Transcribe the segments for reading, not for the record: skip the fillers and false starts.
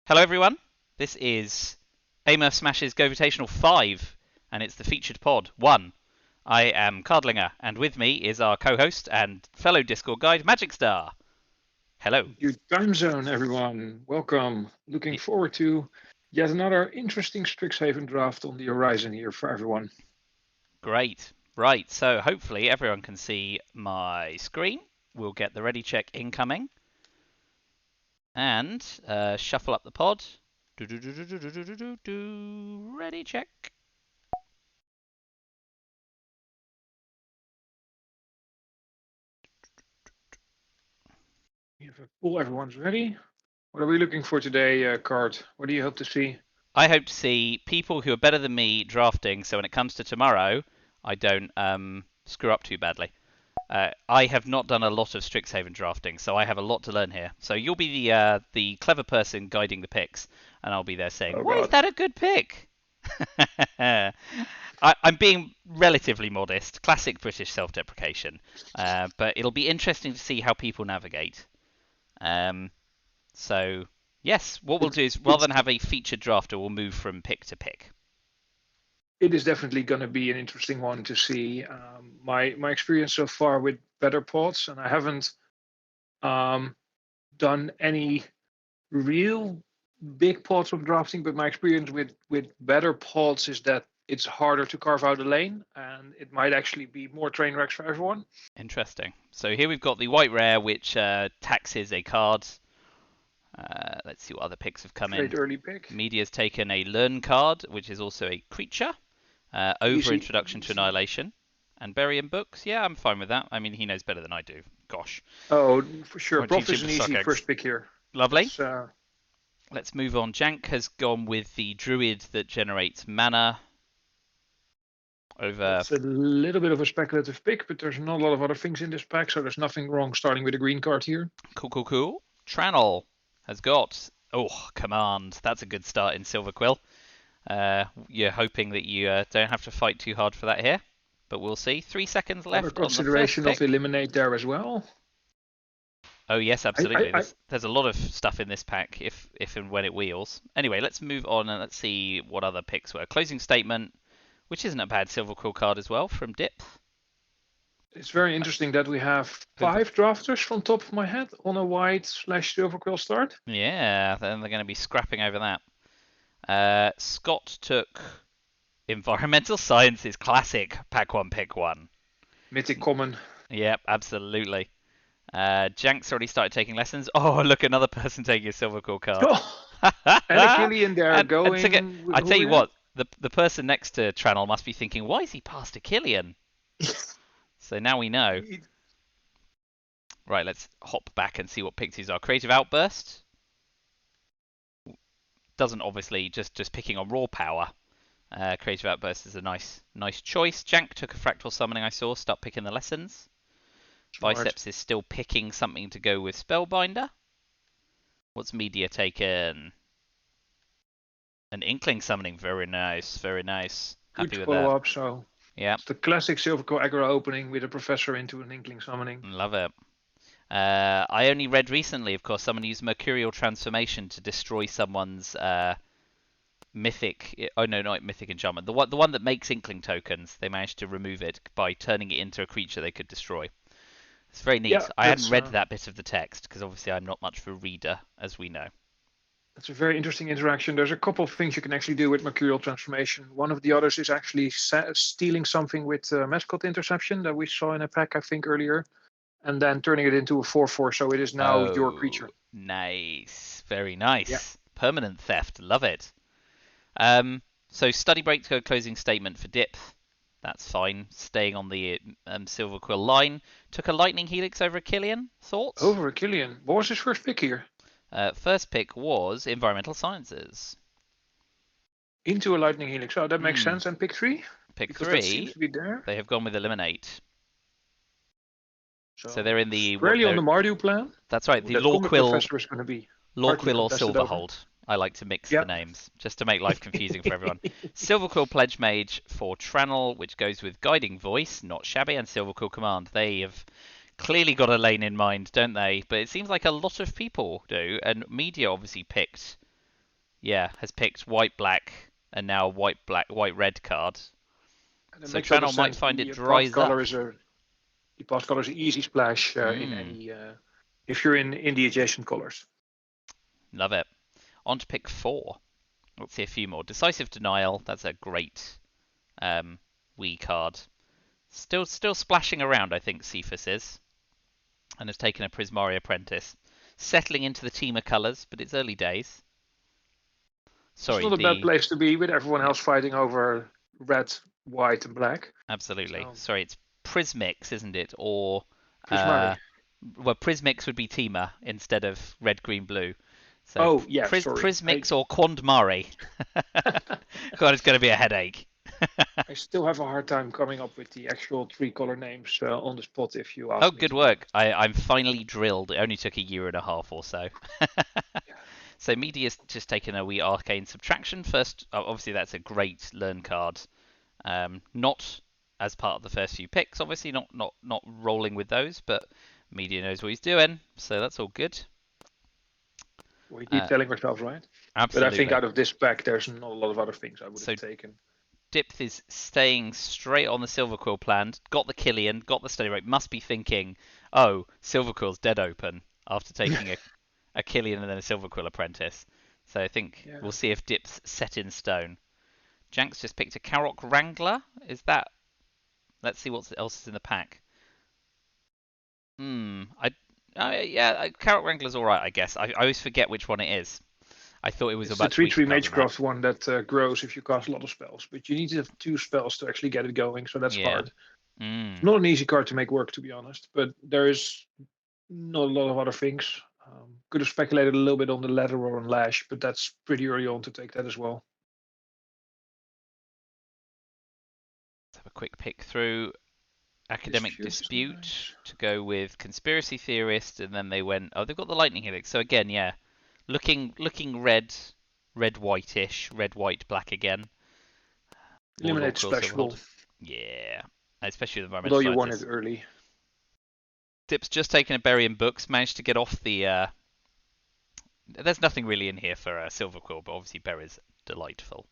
Hello everyone, this is Aimer Smash's GOvitational 5, and it's the featured pod 1. I am Cardlinger, and with me is our co-host and fellow Discord guide, Magicstar. Hello. New time zone, everyone. Welcome. Looking forward to yet another interesting Strixhaven draft on the horizon here for everyone. Great. Right, so hopefully everyone can see my screen. We'll get the ready check incoming. And shuffle up the pod. Ready check. If a pool, everyone's ready. What are we looking for today, Card? What do you hope to see? I hope to see people who are better than me drafting, so when it comes to tomorrow, I don't screw up too badly. I have not done a lot of Strixhaven drafting, so I have a lot to learn here. So you'll be the clever person guiding the picks, and I'll be there saying, Oh "Why is God. that a good pick?" I'm being relatively modest, classic British self-deprecation, but it'll be interesting to see how people navigate. So yes, what we'll do is rather than have a featured drafter, we'll move from pick to pick. It is definitely going to be an interesting one to see. My experience so far with better pods, and I haven't done any real big pods of drafting, but my experience with better pods is that it's harder to carve out a lane, and it might actually be more train wrecks for everyone. Interesting. So here we've got the white rare, which taxes a card. Let's see what other picks have come in. Great early pick. Media's taken a learn card, which is also a creature. Over Introduction to Annihilation. And Burying Books. Yeah, I'm fine with that. I mean, he knows better than I do. Gosh. Oh, for sure. Won't teach Prof him is to an suck easy eggs. first pick here. Lovely. So, Let's move on. Jank has gone with the druid that generates mana. Over. it's a little bit of a speculative pick, but there's not a lot of other things in this pack, so there's nothing wrong starting with a green card here. Cool. Tranel has got. Oh, Command. That's a good start in Silver Quill. You're hoping that you don't have to fight too hard for that here, but we'll see. 3 seconds Other left on the first consideration of pick. eliminate there as well. Oh yes, absolutely. I, There's a lot of stuff in this pack if and when it wheels. Anyway, let's move on and let's see what other picks were. Closing Statement, which isn't a bad Silver Quill card as well from Dip. it's very interesting that we have 5 drafters from top of my head on a white/silver quill start. Yeah, then they're going to be scrapping over that. Scott took Environmental Sciences Classic, Pack 1, Pick 1. Mythic common. Yep, absolutely. Jank's already started taking lessons. Oh, look, another person taking a Silver Quill card. Oh, and a Killian there going. I tell you what, the person next to Tranel must be thinking, why is he past a Killian? So now we know. Right, let's hop back and see what pixies are. Creative Outburst. Doesn't obviously just picking on raw power. Creative Outburst is a nice choice. Jank took a Fractal Summoning I saw. Start picking the lessons. Smart. Biceps is still picking something to go with Spellbinder. What's Media taken? An Inkling Summoning. Very nice. Happy with that. Up, so yeah. It's the classic Silver Quill aggro opening with a Professor into an Inkling Summoning. Love it. I only read recently, of course, someone used Mercurial Transformation to destroy someone's mythic. Oh no, not mythic enchantment. The one that makes Inkling tokens. They managed to remove it by turning it into a creature they could destroy. It's very neat. Yeah, I hadn't read that bit of the text because obviously I'm not much of a reader, as we know. That's a very interesting interaction. There's a couple of things you can actually do with Mercurial Transformation. One of the others is actually stealing something with Mascot Interception that we saw in a pack, I think, earlier, and then turning it into a 4/4, so it is now your creature. Nice. Very nice. Yeah. Permanent theft. Love it. So Study Break to go closing statement for Dip. That's fine. Staying on the Silver Quill line. Took a Lightning Helix over a Killian. Thoughts? Over a Killian. What was his first pick here? First pick was Environmental Sciences. Into a Lightning Helix. Oh, that makes sense. And pick 3? Pick because 3. That seems to be there. They have gone with Eliminate. So they're in the... Squarely on the Mardu plan. That's right. The Law Quill... Professor is going to be Law Quill or Silverhold. I like to mix the names, just to make life confusing for everyone. Silver Quill Pledge Mage for Tranel, which goes with Guiding Voice, not shabby, and Silver Quill Command. They have clearly got a lane in mind, don't they? But it seems like a lot of people do, and Media obviously picked yeah, has picked white black and now white black white red card. And it So makes a lot of Tranel might sense. find it The path dries up. color is the path color is an easy splash in Mm, any if you're in the adjacent colors. love it. On to pick 4. Let's see a few more. Decisive Denial. That's a great Wii card. Still splashing around, I think Cephas is, and has taken a Prismari Apprentice, settling into the teamer colours, but it's early days. It's Sorry, not a bad the place to be with everyone yeah, else fighting over red, white, and black. absolutely. So Sorry, it's Prismix, isn't it? Or uh, Prismari. well, Prismix would be teamer instead of red, green, blue. So Oh yeah, sorry. Prismix or Quandmari. God, it's going to be a headache. I still have a hard time coming up with the actual 3 color names on the spot. If you Oh, ask me, good to be work. honest. I'm finally drilled. It only took a year and a half or so. Yeah. So Media's just taken a wee arcane subtraction. First, obviously that's a great learn card. Not as part of the first few picks, obviously not rolling with those, but Media knows what he's doing, so that's all good. We keep Uh, telling ourselves, right? But I think absolutely. out of this pack, there's not a lot of other things I would have So taken. Dipth is staying straight on the Silver Quill plan. Got the Killian, got the Steady Rate. Must be thinking, oh, Silver Quill's dead open after taking a Killian and then a Silver Quill apprentice. So I think Yeah. we'll see if Dip's set in stone. Jank's just picked a Karok Wrangler. Is that? Let's see what else is in the pack. Yeah, Karok Wrangler's all right, I guess. I always forget which one it is. I thought it was a It's the much 3/3 weaker card than that. Magecraft one that grows if you cast a lot of spells, but you need to have 2 spells to actually get it going, so that's Yeah. hard. It's Mm. not an easy card to make work, to be honest, but there is not a lot of other things. Could have speculated a little bit on the ladder or on Lash, but that's pretty early on to take that as well. Let's have a quick pick through. Academic Dispute is Dispute nice. to go with Conspiracy Theorist, and then they went. Oh, they've got the Lightning Helix. So again, yeah, looking red whitish, red white black again. Warlord Eliminate Quill Silverhold. Splashable, Yeah, especially the although environmental you won it scientists. early. Dip's just taken a berry in books, managed to get off the. There's nothing really in here for Silver Quill, but obviously berries delightful.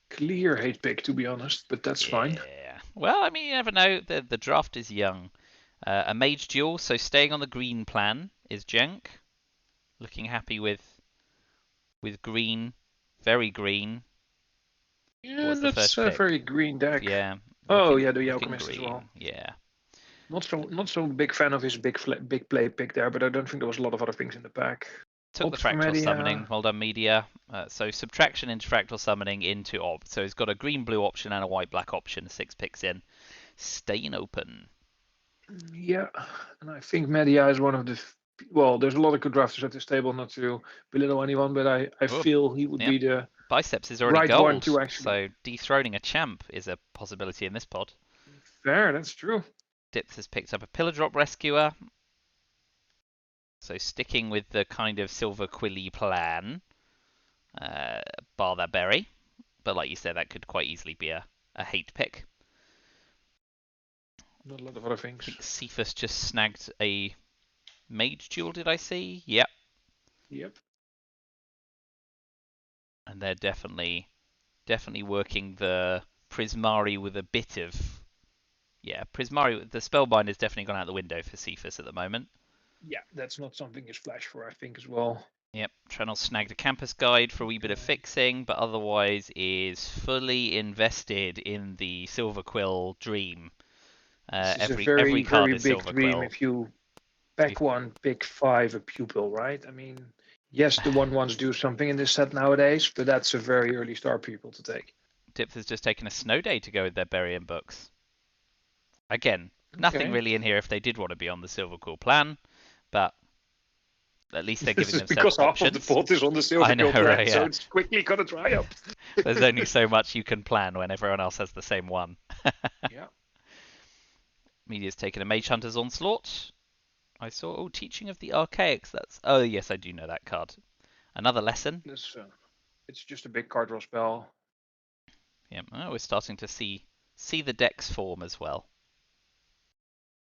Clear hate pick, to be honest, but that's fine. Yeah. Well, I mean, you never know. The draft is young. A mage duel, so staying on the green plan is Jenk. Looking happy with green, very green. What Yeah, was the that's first a pick? very green deck. Yeah, Oh looking yeah, the looking Alchemist as well. green. Yeah. Not so big fan of his big play pick there, but I don't think there was a lot of other things in the pack. Took the Opt for fractal Media. summoning. Well done, media. So subtraction into fractal summoning into opt. So he's got a green blue option and a white black option. 6 picks in. Staying open. Yeah, and I think Media is one of the. Well, there's a lot of good drafters at this table, not to belittle anyone, but I Oh, feel he would yep. be the Biceps is already right one gold, to actually. so dethroning a champ is a possibility in this pod. Fair, that's true. Dips has picked up a Pillar Drop Rescuer, so sticking with the kind of Silver Quilly plan, bar that berry. But like you said, that could quite easily be a hate pick. Not a lot of other I things. think Cephas just snagged a Mage Duel, did I see? Yep. Yep. And they're definitely working the Prismari with a bit of. Yeah, Prismari, the Spellbind has definitely gone out the window for Cephas at the moment. Yeah, that's not something you splash for, I think, as well. Yep, Trenel snagged a campus guide for a wee bit of Okay. fixing, but otherwise is fully invested in the Silver Quill dream. This is a Every very, card very is big Silver dream Quill. if you So pack one, pick 5, a pupil, right? I mean, yes, the 1/1s do something in this set nowadays, but that's a very early star pupil to take. Dipth has just taken a snow day to go with their Burying books. Again, nothing Okay. really in here if they did want to be on the Silver Quill plan, but at least they're This giving is themselves because half of the options. pot is on the I silver know, kill plan, right? so Yeah. it's quickly gonna dry up. There's only so much you can plan when everyone else has the same one. Yeah. Media's taken a Mage Hunter's Onslaught. I saw, oh, Teaching of the Archaics. That's, oh, yes, I do know that card. Another lesson. This, it's just a big card draw spell. Yeah, oh, we're starting to see the decks form as well.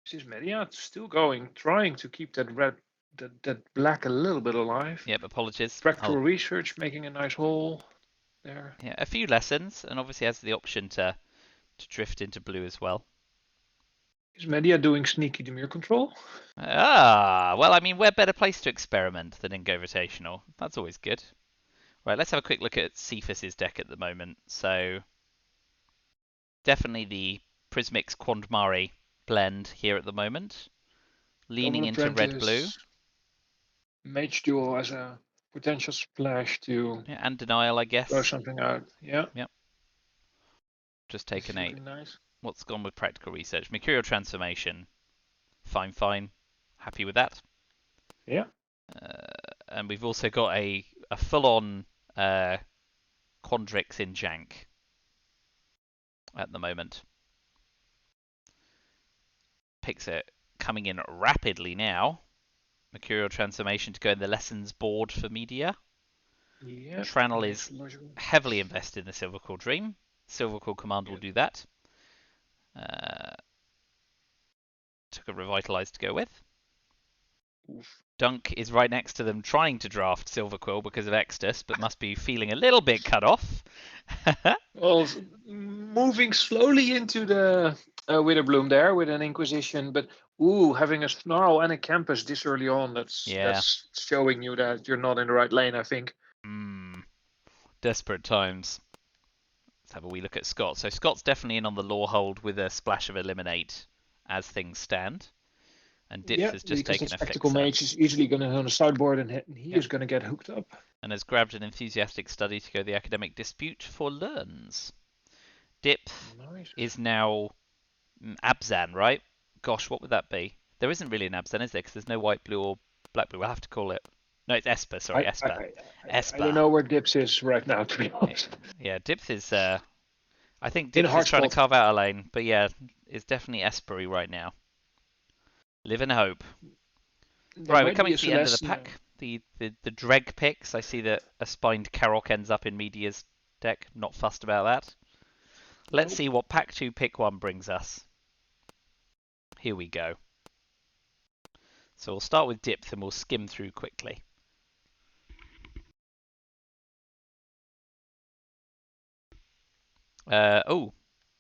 This is Media still going, trying to keep that red that black a little bit alive. Yep, apologies. Practical research making a nice hole there. Yeah, a few lessons, and obviously has the option to drift into blue as well. Is Media doing sneaky Demir control? Ah, well, I mean, where better place to experiment than in GOvitational? That's always good. Right, let's have a quick look at Cephas's deck at the moment. So, definitely the Prismix Quandmari blend here at the moment. Leaning Double into red-blue. Apprentice. Mage Duel as a potential splash to Yeah, and Denial, I throw guess. something out. Yeah. Yep. Just This taken is a... looking nice. What's gone with Practical Research? Mercurial Transformation. Fine, fine. Happy with that. Yeah. And we've also got a full-on Quandrix in Jank at the moment. Picks it coming in rapidly now. Mercurial Transformation to go in the lessons board for media. Yeah. Tranel Makes is logical. heavily invested in the Silvercore Dream. Silvercore Command will do that. Took a Revitalize to go with. Oof. Dunk is right next to them trying to draft Silverquill because of Extus, but must be feeling a little bit cut off. Well, moving slowly into the Witherbloom there with an Inquisition, but having a Snarl and a Campus this early on, Yeah. that's showing you that you're not in the right lane, I think. Desperate times. Let's have a wee look at Scott. So Scott's definitely in on the law hold with a splash of Eliminate as things stand. And Dips Yeah, has just because the taken a Spectacle Fixer. Mage is easily going to on the sideboard and he is going to get hooked up. And has grabbed an enthusiastic study to go the academic dispute for learns. Dip Nice. is now Abzan, right? Gosh, what would that be? There isn't really an Abzan, is there? Because there's no white, blue, or black blue. We'll have to call it. No, it's Esper. Sorry, Esper. I don't know where Dips is right now, to be honest. Yeah, Dips is. I think In a Dips hard is trying to spot. carve out a lane, but yeah, it's definitely Espery right now. Live in hope. There Right, we're might be coming a to the end of the Celeste. pack. The Dreg picks. I see that a spined Karok ends up in Media's deck. Not fussed about that. Let's see what pack 2 pick 1 brings us. Here we go. So we'll start with Dip and we'll skim through quickly.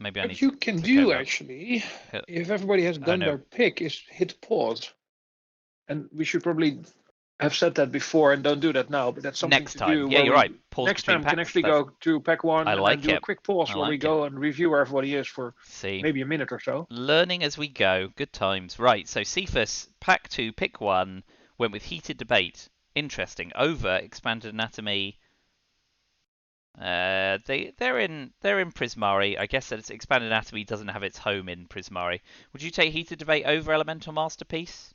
Maybe I need What you to can click do over. actually, if everybody has done their pick, is hit pause. And we should probably have said that before and don't do that now, but that's something Next to time. do. Yeah, Where you're we right. Pause next between time can packs. actually go to pack 1 I and like then do a it. quick pause where we go and review where everybody is for maybe a minute or so. Learning as we go. Good times. Right, so Cephas, pack 2, pick 1, went with heated debate. Interesting. Over expanded anatomy. They're in Prismari. I guess that expanded anatomy doesn't have its home in Prismari. Would you take heated debate over elemental masterpiece?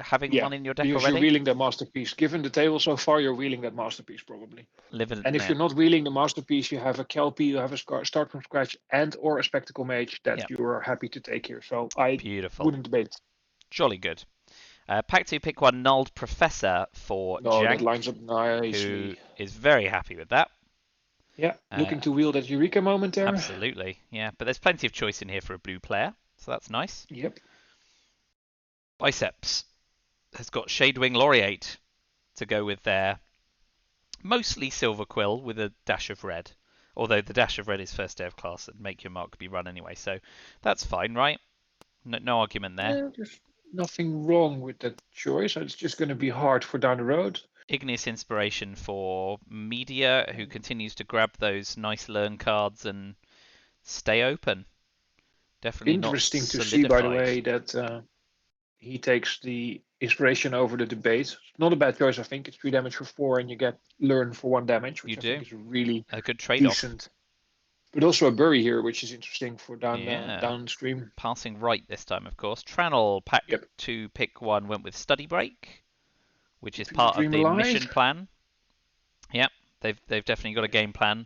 Having one in your deck because you're already? wheeling that masterpiece. Given the table so far, you're wheeling that masterpiece probably. And if Yeah. you're not wheeling the masterpiece, you have a Kelpie, you have a start from scratch, and or a spectacle mage that you are happy to take here. So I wouldn't debate. Jolly good. Pack 2, pick 1, Nulled Professor for Jank, that lines up nicely. who is very happy with that. Yeah, looking to wield that Eureka moment there. Absolutely, yeah. But there's plenty of choice in here for a blue player, so that's nice. Yep. Biceps has got Shadewing Laureate to go with their mostly Silver Quill with a dash of red. Although the dash of red is first day of class and make your mark be run anyway, so that's fine, right? No argument there. Yeah, there's nothing wrong with that choice. It's just going to be hard for down the road. Igneous Inspiration for Media, who continues to grab those nice learn cards and stay open. Definitely interesting not to solidified. see, by the way, that he takes the inspiration over the debate. It's not a bad choice, I think. It's 3 damage for 4, and you get learn for 1 damage, which think is really a good trade-off. Decent. But also a bury here, which is interesting for downstream. Passing right this time, of course. Tranel, pack 2, pick 1, went with Study Break, which is part of the mission plan. Yep, they've definitely got a game plan.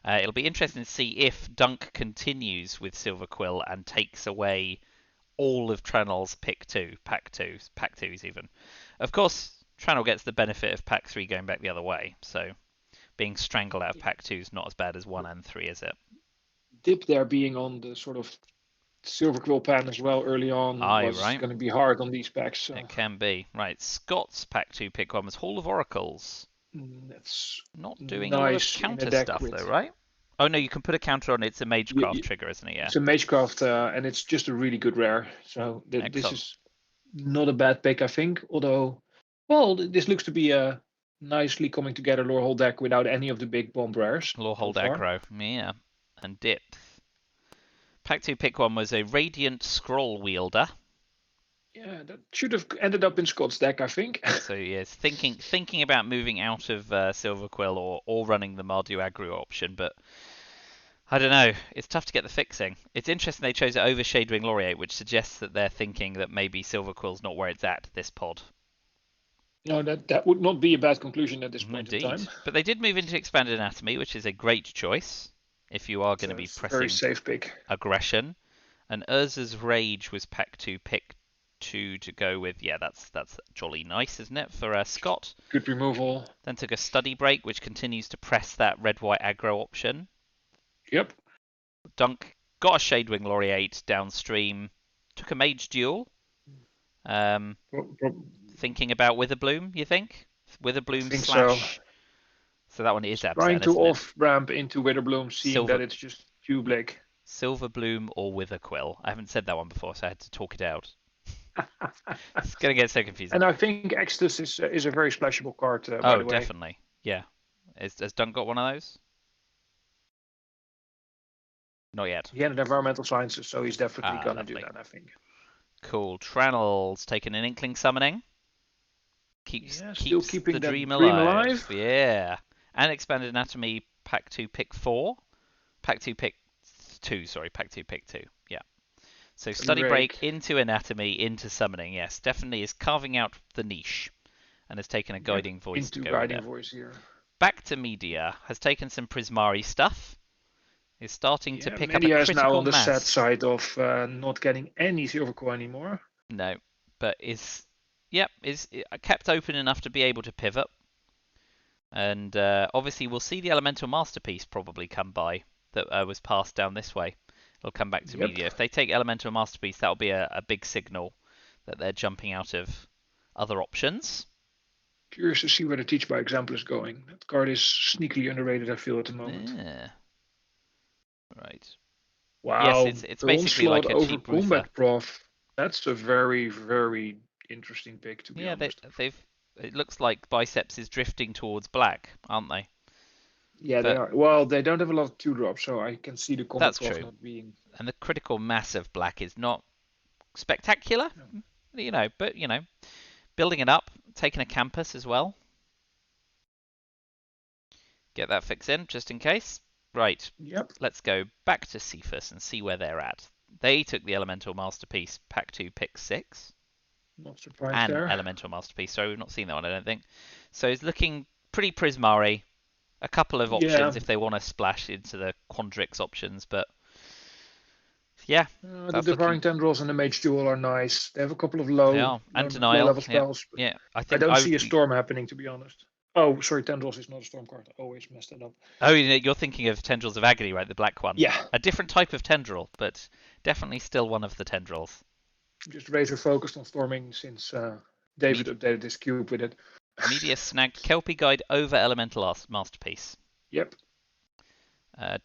It'll be interesting to see if Dunk continues with Silver Quill and takes away all of Tranel's pack 2s even. Of course, Tranel gets the benefit of pack 3 going back the other way, so being strangled out of pack 2 is not as bad as 1 and 3, is it? Dip there being on the sort of Silver Quill Pan as well early on Aye, was right. going to be hard on these packs. So It can be. Right, Scott's pack 2 pick 1 was Hall of Oracles. that's Not doing a lot of nice in a counter deck stuff though, with. right? Oh no, you can put a counter on it. It's a Magecraft You, trigger, isn't it? Yeah. it's a Magecraft, and it's just a really good rare. So this Excellent. is not a bad pick, I think. Although, well, this looks to be a nicely coming together lore hole deck without any of the big bomb rares so Lorehold far. aggro. Yeah. And depth. Pack 2 pick 1 was a Radiant Scroll Wielder. Yeah, that should have ended up in Scott's deck, I think. So yes, thinking about moving out of Silver Quill or running the Mardu aggro option, but I don't know. It's tough to get the fixing. It's interesting they chose it over Shadewing Laureate, which suggests that they're thinking that maybe Silver Quill's not where it's at this pod. No, that would not be a bad conclusion at this point in Indeed. time. But they did move into Expanded Anatomy, which is a great choice if you are going to be It's a very pressing safe pick. aggression. And Urza's Rage was pack 2, pick 2 to go with. Yeah, that's jolly nice, isn't it, for Scott? Good removal. Then took a Study Break, which continues to press that red-white aggro option. Yep. Dunk got a Shadewing Laureate downstream. Took a Mage Duel. Thinking about Witherbloom, you think? Witherbloom think slash. So that one is absent, trying to isn't it? off ramp into Witherbloom, seeing Silver that it's just Cublake. Silverbloom or Witherquill. I haven't said that one before, so I had to talk it out. It's gonna get so confusing. And I think Exodus is a very splashable card, by the way. Definitely. Yeah. Has Dunk got one of those? Not yet. He had environmental sciences, so he's definitely gonna do Lovely. that, I think. Cool. Tranel's taken an Inkling Summoning. Keeps keeping the that dream dream alive. alive. Yeah. And Expanded Anatomy, pack 2, pick 4. Pack 2, pick 2, sorry. Pack 2, pick 2. Yeah. So Study Break into Anatomy, into Summoning. Yes, definitely is carving out the niche and has taken a Guiding Voice to go Guiding with it. Voice here. Back to Media, has taken some Prismari stuff. Is starting to pick up a Media is now critical on the sad mass. side of not getting any Silver Quill anymore. No, but is kept open enough to be able to pivot. And obviously we'll see the Elemental Masterpiece probably come by that was passed down this way. It'll come back to Media. If they take Elemental Masterpiece, that'll be a big signal that they're jumping out of other options. Curious to see where the Teach by Example is going. That card is sneakily underrated, I feel, at the moment. Yeah. Right. Wow. Yes, it's basically like a over cheap Combat Ruther. Prof. That's a very, very interesting pick, to be honest. It looks like Biceps is drifting towards black, aren't they? Yeah, they are. Well, they don't have a lot of 2-drops, so I can see the Combat That's Prof true. not being. And the critical mass of black is not spectacular, No. but building it up, taking a campus as well. Get that fix in just in case. Right. Yep. Let's go back to Cephas and see where they're at. They took the Elemental Masterpiece, pack 2, pick 6. Not surprised and there. Elemental Masterpiece. So we've not seen that one, I don't think. So it's looking pretty Prismari. A couple of options if they want to splash into the Quandrix options, but yeah. The Devouring Tendrils and the Mage Duel are nice. They have a couple of low level spells. Yeah, I don't see a storm happening, to be honest. Oh, sorry, Tendrils is not a storm card. I always messed that up. Oh, you're thinking of Tendrils of Agony, right? The black one. Yeah. A different type of tendril, but definitely still one of the tendrils. Just razor focused on storming since David updated his cube with it. Media snagged Kelpie Guide over Elemental Masterpiece. Yep.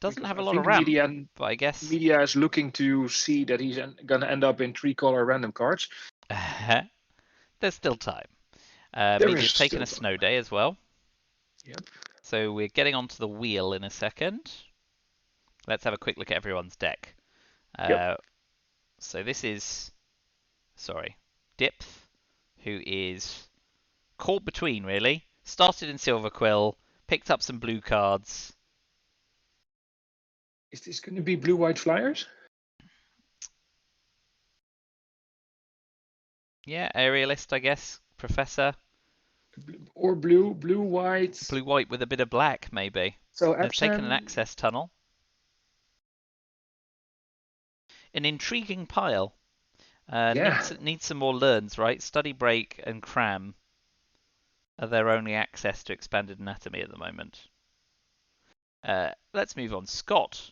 Doesn't have a lot of ramp, but I guess Media is looking to see that he's going to end up in 3-color random cards. There's still time. Media's taken a snow day as well. Yep. So we're getting onto the wheel in a second. Let's have a quick look at everyone's deck. So this is, Dipth, who is caught between, really. Started in Silver Quill, picked up some blue cards. Is this going to be blue-white flyers? Yeah, aerialist, I guess. Professor. Or blue-white. Blue-white with a bit of black, maybe. So they've taken an access tunnel. An intriguing pile. Needs some more learns, right? Study Break and Cram are their only access to Expanded Anatomy at the moment. Let's move on. Scott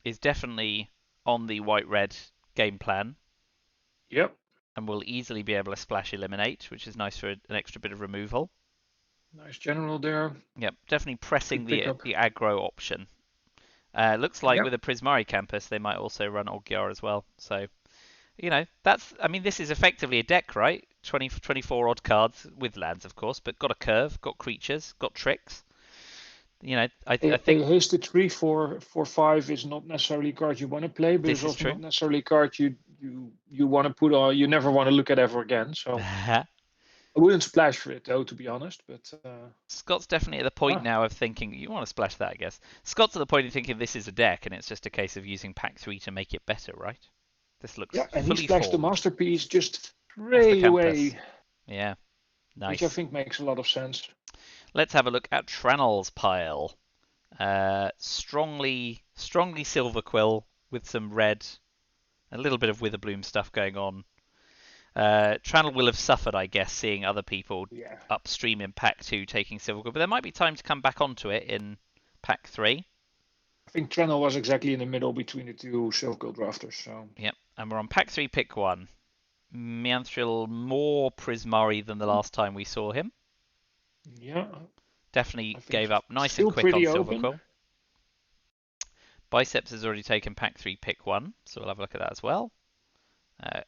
is definitely on the white-red game plan, Yep. and will easily be able to splash eliminate, which is nice for an extra bit of removal. Nice general there. Yep, definitely pressing Good the pickup. aggro option. Looks like Yep. with a Prismari campus, they might also run Ogyar as well. So, that's, I mean, this is effectively a deck, right? 24 odd cards with lands, of course, but got a curve, got creatures, got tricks. I A think hasted 3/4/5 is not necessarily a card you want to play, but this it's is also true. not necessarily a card you want to put on. You never want to look at ever again. So I wouldn't splash for it though, to be honest. But Scott's definitely at the point now of thinking, you want to splash that, I guess. Scott's at the point of thinking this is a deck, and it's just a case of using pack 3 to make it better, right? This looks yeah, and he fully splashed the formed masterpiece just off the straight campus. away, Yeah, which I nice. think makes a lot of sense. Let's have a look at Tranel's pile. Strongly silver quill with some red, a little bit of Witherbloom stuff going on. Tranel will have suffered, I guess, seeing other people Yeah, upstream in pack 2 taking silver quill, but there might be time to come back onto it in pack 3. I think Trenel was exactly in the middle between the two Silver Gold drafters. So Yep, and we're on pack 3, pick 1. Mianthril more Prismari than the last time we saw him. yeah, I Definitely think gave up nice and still quick on pretty silver open. quill. Biceps has already taken pack 3, pick 1, so we'll have a look at that as well.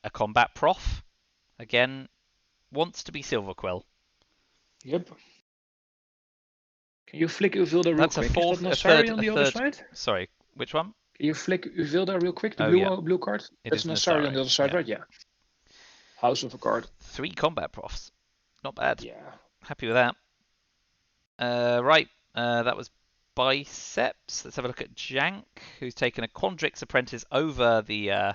A combat prof, again, wants to be silver quill. Yep. Can you flick Uvilda real That's a quick? Is that fourth, Nasari on a the other third. side? Sorry, which one? Can you flick Uvilda real quick? The Oh yeah, blue card? it That's is Nasari on Nasari. the other side, Yeah, right? Yeah. House of a card. 3 combat profs, not bad. Yeah. Happy with that. Right, that was Biceps. Let's have a look at Jank, who's taken a Quandrix Apprentice over the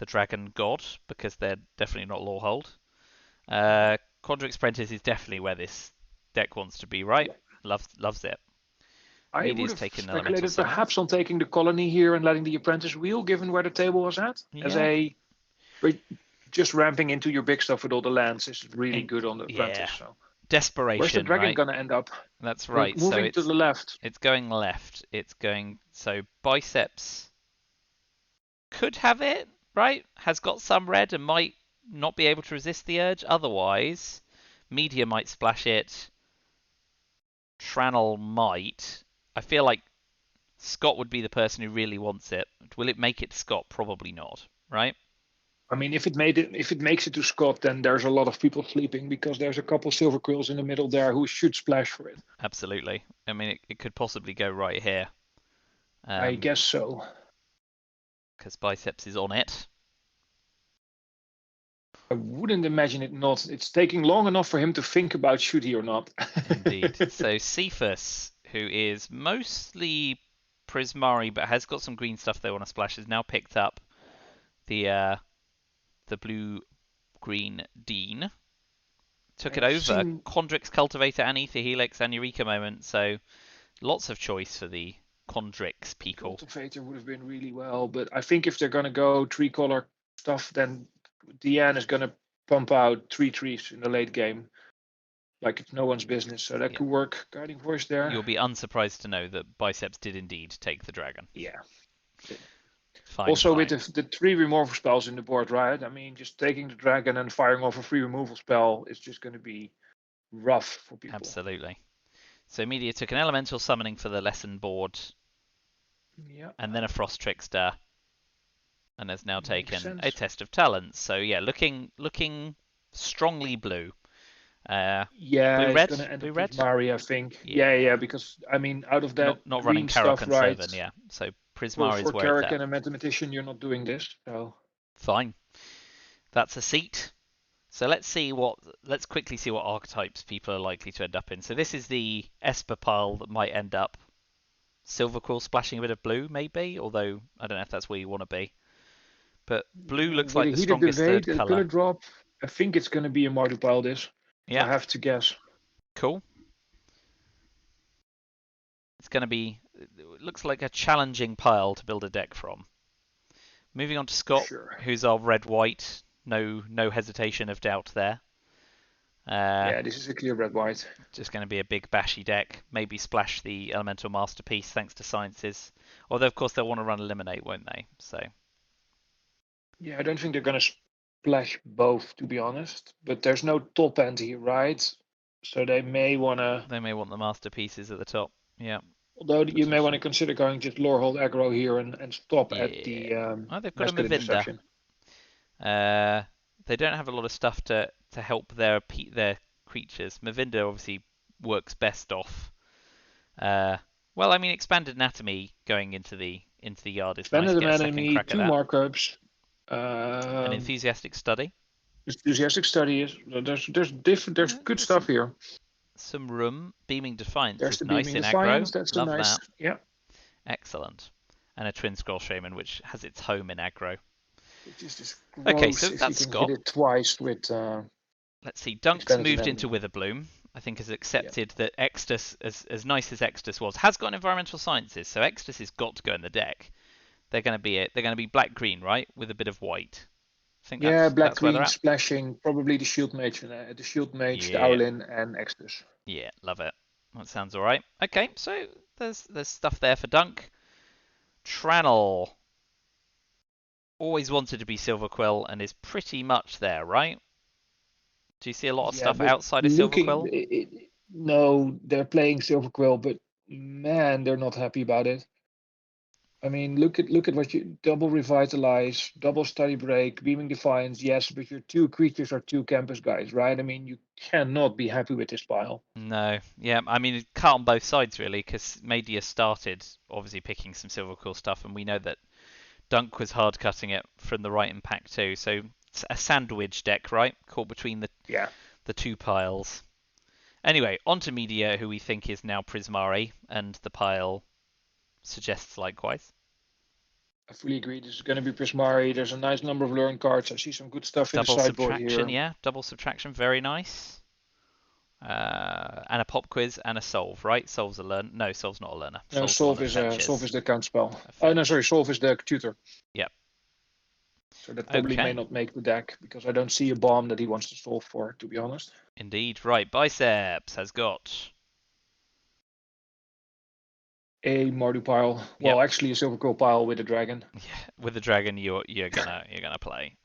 Dragon God because they're definitely not law hold. Quandrix Apprentice is definitely where this deck wants to be, right? Yeah. Loves it. I would Media's have taken Elemental speculated Summons. perhaps on taking the colony here and letting the apprentice wheel, given where the table was at, as Yeah. a just ramping into your big stuff with all the lands is really good on the Yeah. apprentice. So where's the Desperation, dragon right? gonna end up? That's right. So Moving to the left. it's going left. It's going so Biceps could have it, right? Has got some red and might not be able to resist the urge. Otherwise, Media might splash it. Tranel might. I feel like Scott would be the person who really wants it. Will it make it to Scott? Probably not, right? I mean, if it makes it to Scott, then there's a lot of people sleeping because there's a couple silver quills in the middle there who should splash for it. Absolutely. I mean, it could possibly go right here. I guess so. Because Biceps is on it. I wouldn't imagine it not. It's taking long enough for him to think about should he or not. Indeed. So Cephas, who is mostly Prismari but has got some green stuff they want to splash, has now picked up the blue green Dean. Took it I've over seen Condrix Cultivator and Ether Helix and Eureka Moment, so lots of choice for the Condrix people. Cultivator would have been really well, but I think if they're gonna go three color stuff, then Deanne is gonna pump out 3/3s in the late game, like it's no one's business. So that could work. Guiding Voice there. You'll be unsurprised to know that Biceps did indeed take the dragon. Yeah. Fine, Also fine. with the 3 removal spells in the board, right? I mean, just taking the dragon and firing off a free removal spell is just going to be rough for people. Absolutely. So Media took an elemental summoning for the lesson board. Yeah. And then a Frost Trickster. And has now Makes taken sense. a Test of Talents. So yeah, looking strongly blue. Yeah, blue it's red, going to end blue up red. with Mari, I think. Yeah, because I mean, out of that not running green stuff, Karok and right? Servan, yeah. So For Prismari is where it's Carrick at. and a mathematician, you're not doing this. So Fine. That's a seat. So let's quickly see what archetypes people are likely to end up in. So this is the Esper pile that might end up Silver Quill splashing a bit of blue, maybe, although I don't know if that's where you want to be. But blue looks with like a the heated strongest debate, third a color. color drop, I think it's going to be a Mardu pile. This, if I have to guess. Cool. It's going to be, it looks like a challenging pile to build a deck from. Moving on to Scott, who's our red-white. No hesitation of doubt there. Yeah, this is a clear red-white. Just going to be a big bashy deck. Maybe splash the Elemental Masterpiece thanks to Sciences. Although, of course, they'll want to run Eliminate, won't they? So Yeah, I don't think they're going to splash both, to be honest. But there's no top end here, right? So they may want to. They may want the masterpieces at the top. Yeah, Although you may want to potentially. consider going just Lorehold aggro here and stop at Yeah. the Oh, they've got a mascot Mavinda. interception. They don't have a lot of stuff to help their creatures. Mavinda obviously works best off. Uh, well, I mean, expanded anatomy going into the yard is nice. Expanded Get a second anatomy, crack at two that. markups. An enthusiastic study. Enthusiastic study is there's good There's stuff here. some room. Beaming Defiance There's is the nice beaming in aggro. defiance. That's a Love nice, that. yeah. Excellent. And a Twin Scroll Shaman, which has its home in aggro. Which is just Okay, gross so if you that's can hit Scott. it twice with Let's see. Dunk's expanded moved into anatomy. Witherbloom. I think has Yeah. accepted that Extus, as nice as Extus was, has got environmental sciences. So Extus has got to go in the deck. They're going to be black green, right, with a bit of white. I think Yeah, black that's where they're green at. splashing, probably the shield mage, the Yeah, Owlin, and Extus. yeah, love it. That sounds all right. Okay, so there's stuff there for Dunk. Tranel always wanted to be Silver Quill and is pretty much there, right? Do you see a lot of Yeah, stuff but outside of Silver looking, Quill? no, they're playing Silver Quill, but man, they're not happy about it. I mean, look at what you double revitalize, double study break, beaming defiance. Yes, but your two creatures are two campus guys, right? I mean, you cannot be happy with this pile. No, yeah, I mean, it cut on both sides really, because Media started obviously picking some Silver Quill stuff, and we know that Dunk was hard cutting it from the right impact too. So it's a sandwich deck, right? Caught between Yeah, the two piles. Anyway, on to Media, who we think is now Prismari, and the pile suggests likewise. I fully agree. This is going to be Prismari. There's a nice number of learn cards. I see some good stuff in the Double sideboard subtraction, here. yeah, double subtraction, very nice. And a pop quiz and a solve, right? Solve's a learn. No, solve's not a learner. No, Solve's the one that Solve fetches. is the count spell. A Oh no, sorry, fetch. Solve is the tutor. Yep. So that probably may Okay. not make the deck because I don't see a bomb that he wants to solve for, to be honest. Indeed. Right. Biceps has got. A Mardu pile. Yep. Well, actually a Silver Quill pile with a dragon. Yeah. With the dragon, you're gonna play.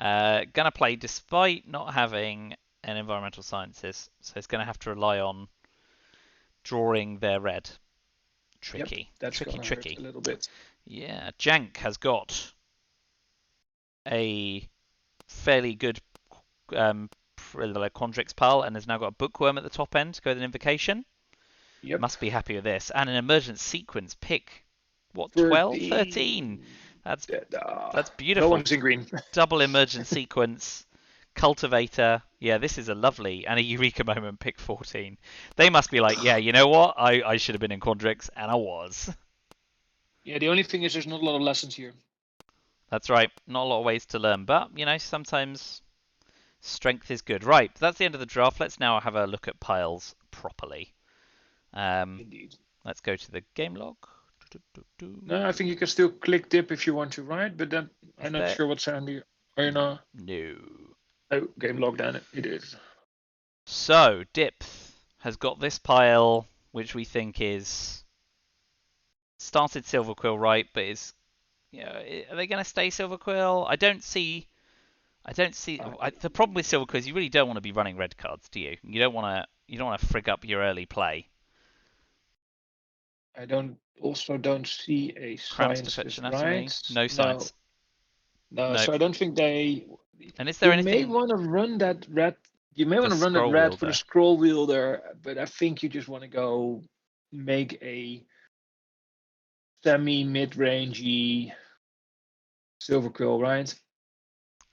Gonna play despite not having an environmental sciences, so it's gonna have to rely on drawing their red. Yep, Tricky. that's Tricky. gonna hurt Tricky. a little bit. Yeah. Jank has got a fairly good Quandrix pile and has now got a bookworm at the top end to go with an invocation. Yep. Must be happy with this. And an emergent sequence pick. What, 12? 13. 13. That's Uh, that's no beautiful. one's in green. Double emergent sequence. Cultivator. Yeah, this is a lovely. And a Eureka moment, pick 14. They must be like, yeah, you know what? I should have been in Quandrix, and I was. Yeah, the only thing is there's not a lot of lessons here. That's right. Not a lot of ways to learn, but, sometimes strength is good. Right, that's the end of the draft. Let's now have a look at piles properly. Indeed. Let's go to the game log. No, I think you can still click dip if you want to, right? But then Is I'm not there? sure what's handy. Are you know? No. Oh, game log then it is. So, Dipth has got this pile, which we think is started Silver Quill right, but is are they going to stay Silver Quill? I don't see. The problem with Silver Quill is you really don't want to be running red cards, do you? You don't want to. You don't want to frig up your early play. I don't see a Cramps to fetch sciences, anatomy. right? No No, science. no. Nope. So I don't think they. And is there You may anything want to run that red. You may for want to run that scroll red for the wielder? scroll wielder, but I think you just want to go make a semi mid rangey silver quill, right?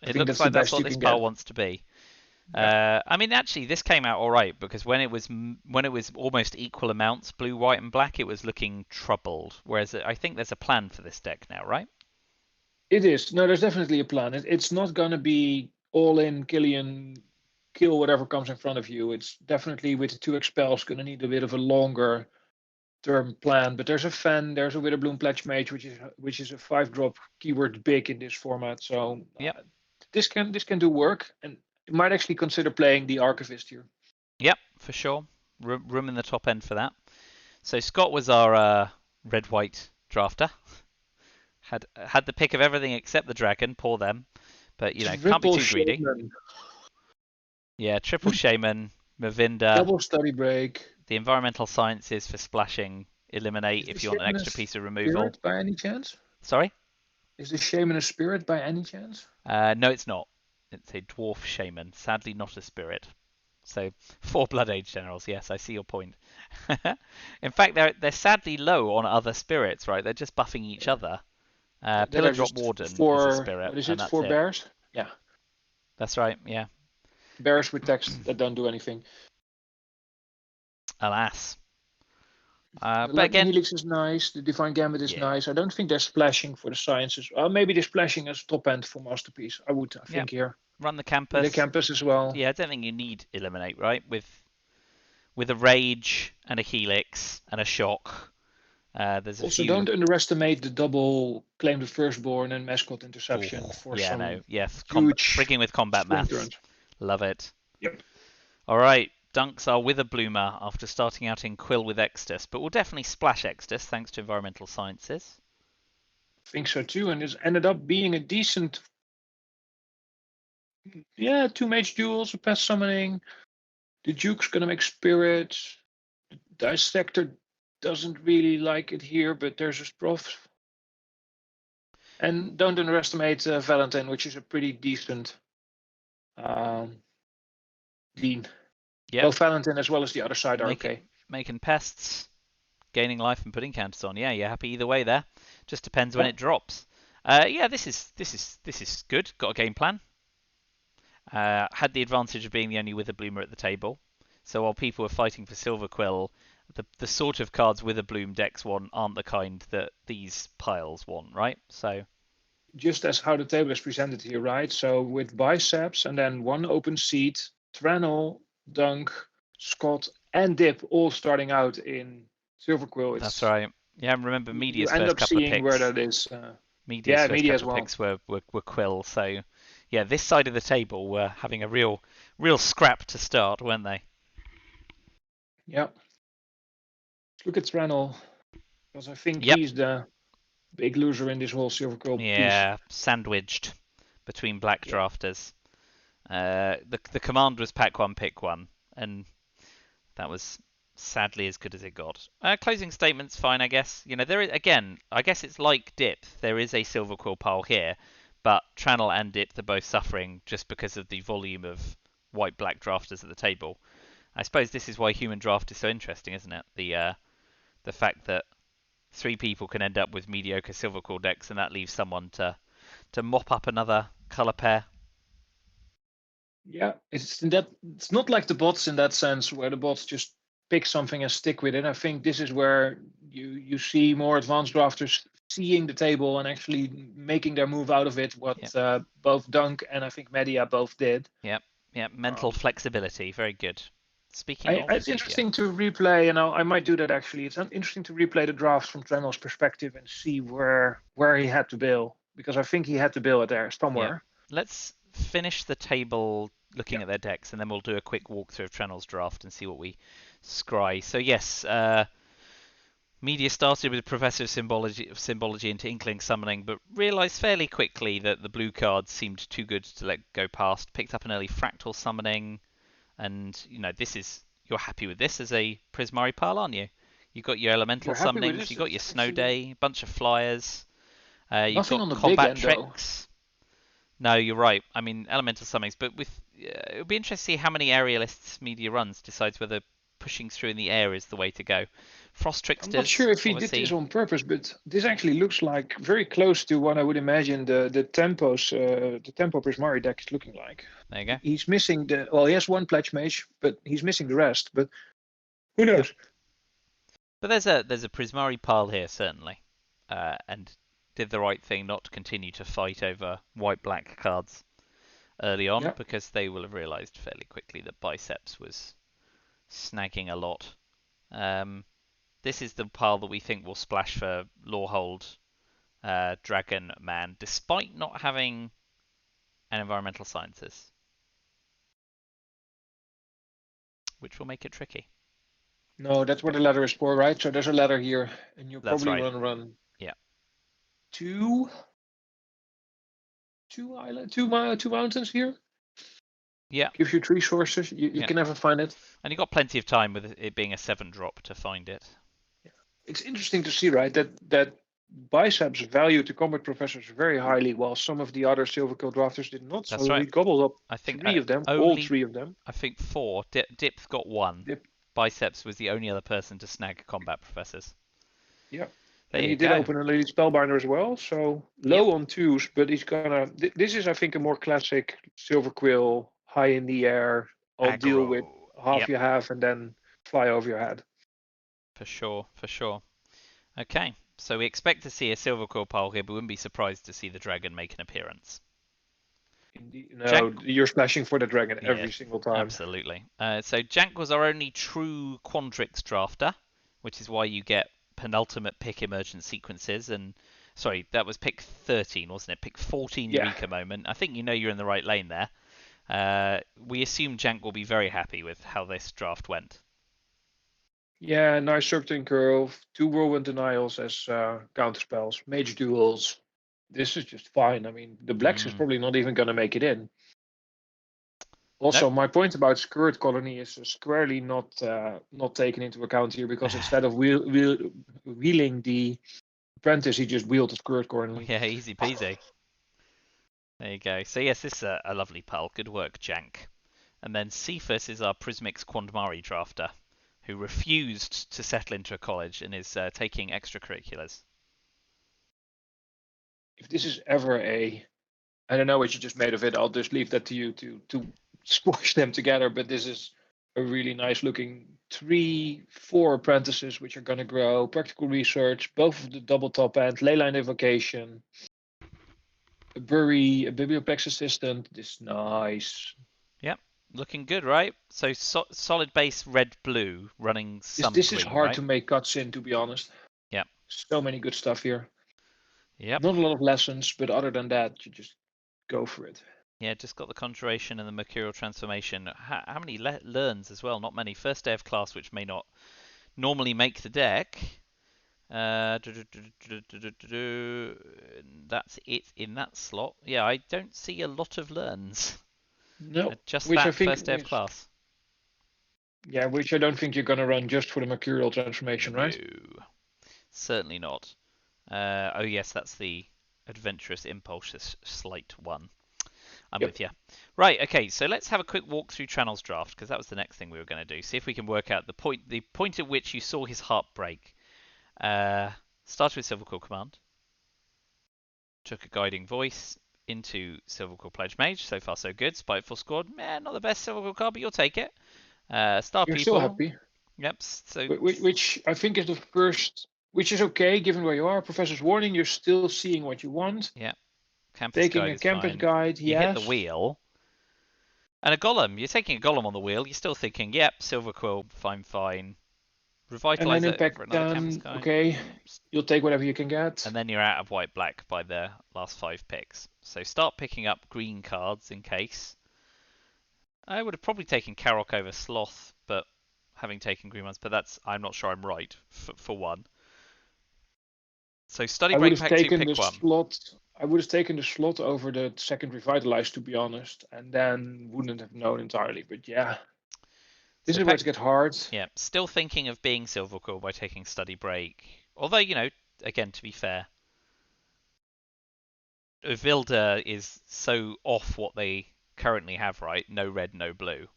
I It think looks that's the like that's best what you this can pile get. wants to be. Yeah, I mean, actually, this came out all right because when it was almost equal amounts, blue, white, and black, it was looking troubled. Whereas I think there's a plan for this deck now, right? it is. No, there's definitely a plan. It's not gonna be all in Killian, kill whatever comes in front of you. It's definitely with the two expels gonna need a bit of a longer term plan. But there's a Fen, there's a Witherbloom Pledge Mage, which is a 5-drop keyword big in this format. So Yep. this can do work, and you might actually consider playing the Archivist here. Yep, for sure. Room in the top end for that. So Scott was our red-white drafter. Had the pick of everything except the dragon. Poor them. But can't be Triple too greedy. Shaman. Yeah, triple shaman, Mavinda, Double study break. the environmental sciences for splashing, eliminate Is the if you want an Shaman a extra piece of removal. spirit by any chance? Sorry? Is the Shaman a spirit by any chance? No, it's not. It's a dwarf shaman. Sadly, not a spirit. So 4 Blood Age generals. Yes, I see your point. In fact, they're sadly low on other spirits, right? They're just buffing each Yeah. other. That are Pillar Drop just Warden is a four, spirit, what is and it, that's four it. bears? Yeah. That's right. Yeah. Bears with text that don't do anything. Alas. The But Lightning again, Helix is nice. The Divine Gambit is yeah, nice. I don't think they're splashing for the sciences. Maybe they're splashing as top end for Masterpiece. I yeah. think here. Run the With the campus. campus as well. Yeah, I don't think you need eliminate, right? With a rage and a helix and a shock. There's a Also, few. don't underestimate the double Claim the Firstborn and Mascot Oh, Interception for yeah, no, some yes. huge Frigging with combat sprint maths. runs. Love it. Yep. All right, dunks are Wither Bloomer after starting out in Quill with Extus, but we'll definitely splash Extus thanks to environmental sciences. Think so too, and it's ended up being a decent, yeah, 2 mage duels, a pest summoning. The Duke's gonna make spirits. The Dissector doesn't really like it here, but there's a prof. And don't underestimate Valentine, which is a pretty decent um, Dean. Yep, Both Valentine as well as the other side are okay. making pests, gaining life, and putting counters on. Yeah, you're happy either way there. Just depends when Yeah. it drops. Yeah, this is good. Got a game plan. Had the advantage of being the only Wither Bloomer at the table. So while people were fighting for Silver Quill, the sort of cards Wither Bloom decks want aren't the kind that these piles want, right? So Just as how the table is presented here, right? So with biceps and then one open seat, Tranel, Dunk, Scott, and Dip all starting out in Silver Quill. that's It's right. Yeah, remember you Media's end first up couple of seeing where picks. that is. Media's Yeah, first media as couple of well. picks were Quill. So yeah, this side of the table were having a real scrap to start, weren't they? Yeah. Look at Tranel, because I think Yep. he's the big loser in this whole Silver Quill piece. Yeah, sandwiched between black Yeah. drafters. The command was pack one, pick one, and that was sadly as good as it got. Closing statements, fine, I guess. There is again. I guess it's like Dip. There is a Silver Quill pile here, but Tranel and Dip are both suffering just because of the volume of white-black drafters at the table. I suppose this is why human draft is so interesting, isn't it? The fact that 3 people can end up with mediocre Silver Quill decks, and that leaves someone to mop up another color pair. Yeah, it's not like the bots in that sense where the bots just pick something and stick with it. I think this is where you see more advanced drafters seeing the table and actually making their move out of it. Yep. What both Dunk and I think Media both did. Yep. Yep. Mental Um, flexibility, very good. Speaking of it's media, interesting to replay, and I might do that actually. It's interesting to replay the drafts from Trenmel's perspective and see where he had to bail, because I think he had to bail it there yep. somewhere. Let's finish the table looking Yeah. at their decks, and then we'll do a quick walkthrough of Trenel's draft and see what we scry. So yes, media started with a professor of symbology into Inkling summoning, but realised fairly quickly that the blue cards seemed too good to let go past. Picked up an early fractal summoning, and you're happy with this as a Prismari pile, aren't you? You've got your elemental You're happy with summonings, this? you've got It's your Snow actually Day, bunch of flyers, you've nothing got on the big combat end though. tricks. No, you're right. I mean, elemental summonings, but it would be interesting to see how many aerialists media runs decides whether pushing through in the air is the way to go. Frost I'm not tricksters, sure if he did this obviously. on purpose, but this actually looks like very close to what I would imagine the tempo Prismari deck is looking like. There you go. He's missing he has one pledge mage, but he's missing the rest. But who Yep. knows? But there's a Prismari pile here certainly, and did the right thing not to continue to fight over white-black cards early on Yeah, because they will have realised fairly quickly that biceps was snagging a lot. Um, this is the pile that we think will splash for Lawhold Dragon Man, despite not having an environmental sciences, which will make it tricky. no, that's where the ladder is for, right? So there's a ladder here, and you'll That's probably right. run. Yeah. two mountains here. Yeah. Gives you 3 sources. You Yeah. can never find it. And you got plenty of time with it being a 7-drop to find it. It's interesting to see, right, that Biceps valued the combat professors very highly, while some of the other Silver Quill drafters did not. That's So right. he gobbled up I think 3 of them, all only 3 of them. I think 4. Dipth got 1. Yep. Biceps was the only other person to snag combat professors. Yeah. There And you he did go. open an Elite Spellbinder as well, so Yep. low on 2s, but he's gonna. This is, I think, a more classic Silver Quill, high in the air. I'll deal with Aggro. half Yep. you have and then fly over your head. For sure. For sure. Okay. So we expect to see a Silver Quill pile here, but wouldn't be surprised to see the dragon make an appearance. Indeed. Jank. No, you're splashing for the dragon Yeah, every single time. absolutely. So Jank was our only true Quandrix drafter, which is why you get penultimate pick emergent sequences. And sorry, that was pick 13, wasn't it? Pick 14 Yeah. Eureka moment. I think you know you're in the right lane there. We assume Jank will be very happy with how this draft went. Yeah, nice circling curve, 2 whirlwind denials as counter spells, mage duels. This is just fine. I mean, the blacks is probably not even going to make it in. Also, Nope. my point about Skirt Colony is squarely not taken into account here, because instead of wheeling the apprentice, he just wheeled the Skirt Colony. Yeah, easy peasy. There you go. So yes, this is a lovely pal. Good work, Jank. And then Cephas is our Prismix Quandmari drafter, who refused to settle into a college and is taking extracurriculars. If this is ever I don't know what you just made of it. I'll just leave that to you to squash them together. But this is a really nice looking 3-4 apprentices which are going to grow. Practical research, both of the double top end, leyline evocation, a bury, a biblioplex assistant. This is nice. Yep, looking good, right? So solid base red blue running some This is green, hard right? to make cuts in, to be honest. Yep. So many good stuff here. Yep. Not a lot of lessons, but other than that, you just go for it. Yeah, just got the Conjuration and the Mercurial Transformation. How many learns as well? Not many. First day of class, which may not normally make the deck. That's it in that slot. Yeah, I don't see a lot of learns. No, Just which I that think first day of class. Yeah, which I don't think you're going to run just for the Mercurial Transformation, No, right? certainly not. Oh yes, that's the Adventurous Impulse Slight one. I'm Yep. with you. Right, okay, so let's have a quick walk through Tranel's draft, because that was the next thing we were going to do. See if we can work out the point at which you saw his heart break. Started with Silver Quill Command. Took a Guiding Voice into Silver Quill Pledge Mage. So far, so good. Spiteful Squad. Not the best Silver Quill card, but you'll take it. Star You're still People. happy. Yep. So which I think is the first, which is okay given where you are. Professor's Warning, you're still seeing what you want. yeah, Campus Taking Guide a is campus fine. guide, You hit the yes. wheel. And a Golem. You're taking a Golem on the wheel. You're still thinking, yep, Silver Quill, fine. And then Revitalize it impact for another Campus 10, Guide. okay. You'll take whatever you can get. And then you're out of white-black by the last 5 picks. So start picking up green cards in case. I would have probably taken Karok over Sloth, but having taken green ones, but I'm not sure I'm right for one. So study I would break have pack 2, taken pick the one. slot. I would have taken the slot over the second Revitalize, to be honest, and then wouldn't have known entirely. But yeah, this So is where it gets hard. Yeah, still thinking of being Silver Quill by taking study break. Although, again, to be fair, Vilda is so off what they currently have, right? No red, no blue,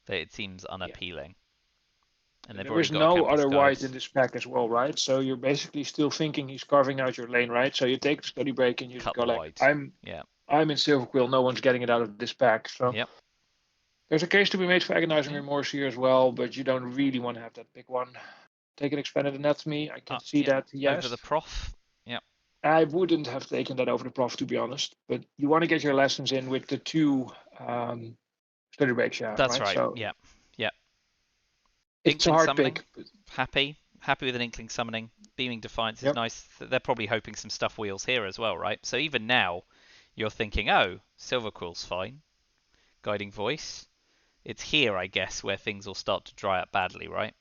that it seems unappealing. And they've There already is got a no campus other guide. white in this pack as well, right? So you're basically still thinking he's carving out your lane, right? So you take the study break and you just Cut go the like, white. I'm in Silver Quill, no one's getting it out of this pack. So Yep. there's a case to be made for Agonizing Remorse here as well, but you don't really want to have that big one. Take an Expanded Anatomy, I can see that, yes. Over the prof. Yep. I wouldn't have taken that over the prof, to be honest, but you want to get your lessons in with the 2 study breaks, yeah. That's right. So Yep. it's a Inkling hard Summoning. pick. Happy with an Inkling Summoning. Beaming Defiance is Yep. nice. They're probably hoping some stuff wheels here as well, right? So even now, you're thinking, oh, Silver Quill's fine. Guiding Voice. It's here, I guess, where things will start to dry up badly, right?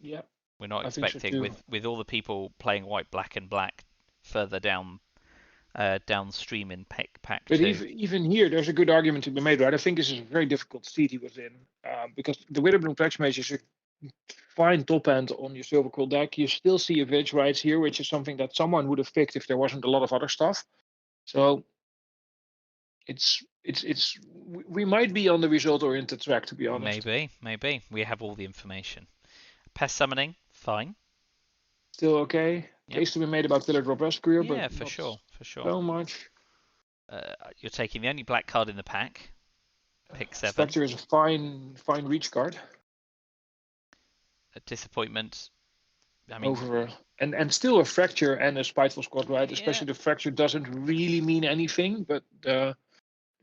Yeah. We're not I think so expecting, too. with all the people playing white, black, and black, further downstream in pack But 2. even here, there's a good argument to be made, right? I think this is a very difficult seat he was in, because the Witherbloom Plex Mage is a fine top end on your Silver Quill deck. You still see a Veg Rights here, which is something that someone would have picked if there wasn't a lot of other stuff. So we might be on the result-oriented track, to be honest. Maybe. We have all the information. Pest summoning, fine. Still okay. Yep. Case to be made about Pillar Drop Rescuer, Yeah, but for not sure. so much. You're taking the only black card in the pack. Pick 7. Spectre is a fine reach card. A disappointment. I mean, over and still a fracture and a spiteful squad, right? yeah. Especially the fracture doesn't really mean anything, but the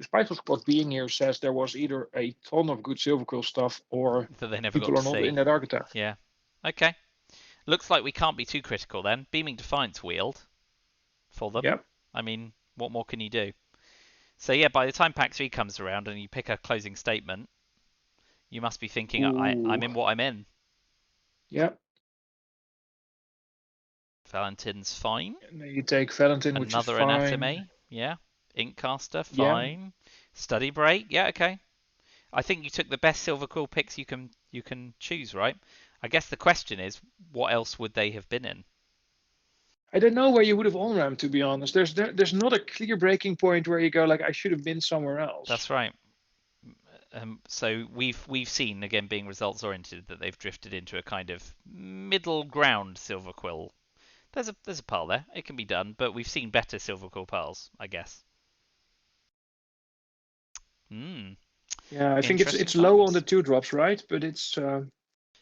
spiteful squad being here says there was either a ton of good Silver Quill stuff or that they never people got are to not see. in that archetype. Yeah. Okay. Looks like we can't be too critical then. Beaming Defiance wheeled for them. Yep. I mean, what more can you do? So yeah, by the time pack 3 comes around and you pick a closing statement, you must be thinking, I'm in what I'm in. Yep. Valentin's fine. And then you take Valentin, which is Another fine. Anatomy. Yeah. Inkcaster, fine. Yeah. Study Break, yeah, okay. I think you took the best Silver Quill picks you can choose, right? I guess the question is, what else would they have been in? I don't know where you would have on-ramped, to be honest. There's not a clear breaking point where you go like, I should have been somewhere else. That's right. So we've seen, again, being results oriented, that they've drifted into a kind of middle ground Silver Quill. There's a pile there. It can be done, but we've seen better Silver Quill piles, I guess. Yeah, I think it's low on the 2-drops, right? But it's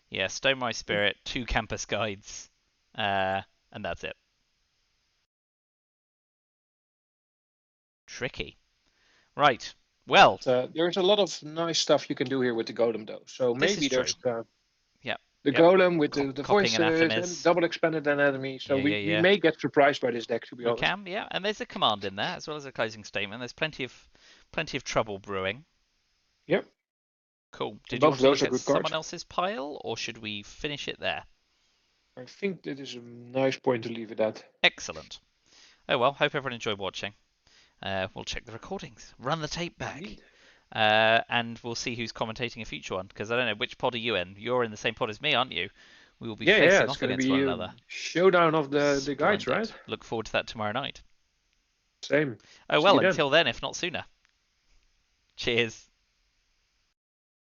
yeah, Stonewise Spirit, 2 Campus Guides, and that's it. Tricky. Right. Well, there's a lot of nice stuff you can do here with the golem, though. So maybe there's the golem with the voices and double expanded anatomy. So we may get surprised by this deck, to be honest. We can, yeah. And there's a command in there as well as a closing statement. There's plenty of trouble brewing. Yep. Cool. Did you want to look at someone else's pile, or should we finish it there? I think that is a nice point to leave it at. Excellent. Oh well, hope everyone enjoyed watching. We'll check the recordings, run the tape back, and we'll see who's commentating a future one. Because I don't know, which pod are you in? You're in the same pod as me, aren't you? We will be facing off against one another. Showdown of the guides, right? Look forward to that tomorrow night. Same. Oh well, until then, if not sooner. Cheers.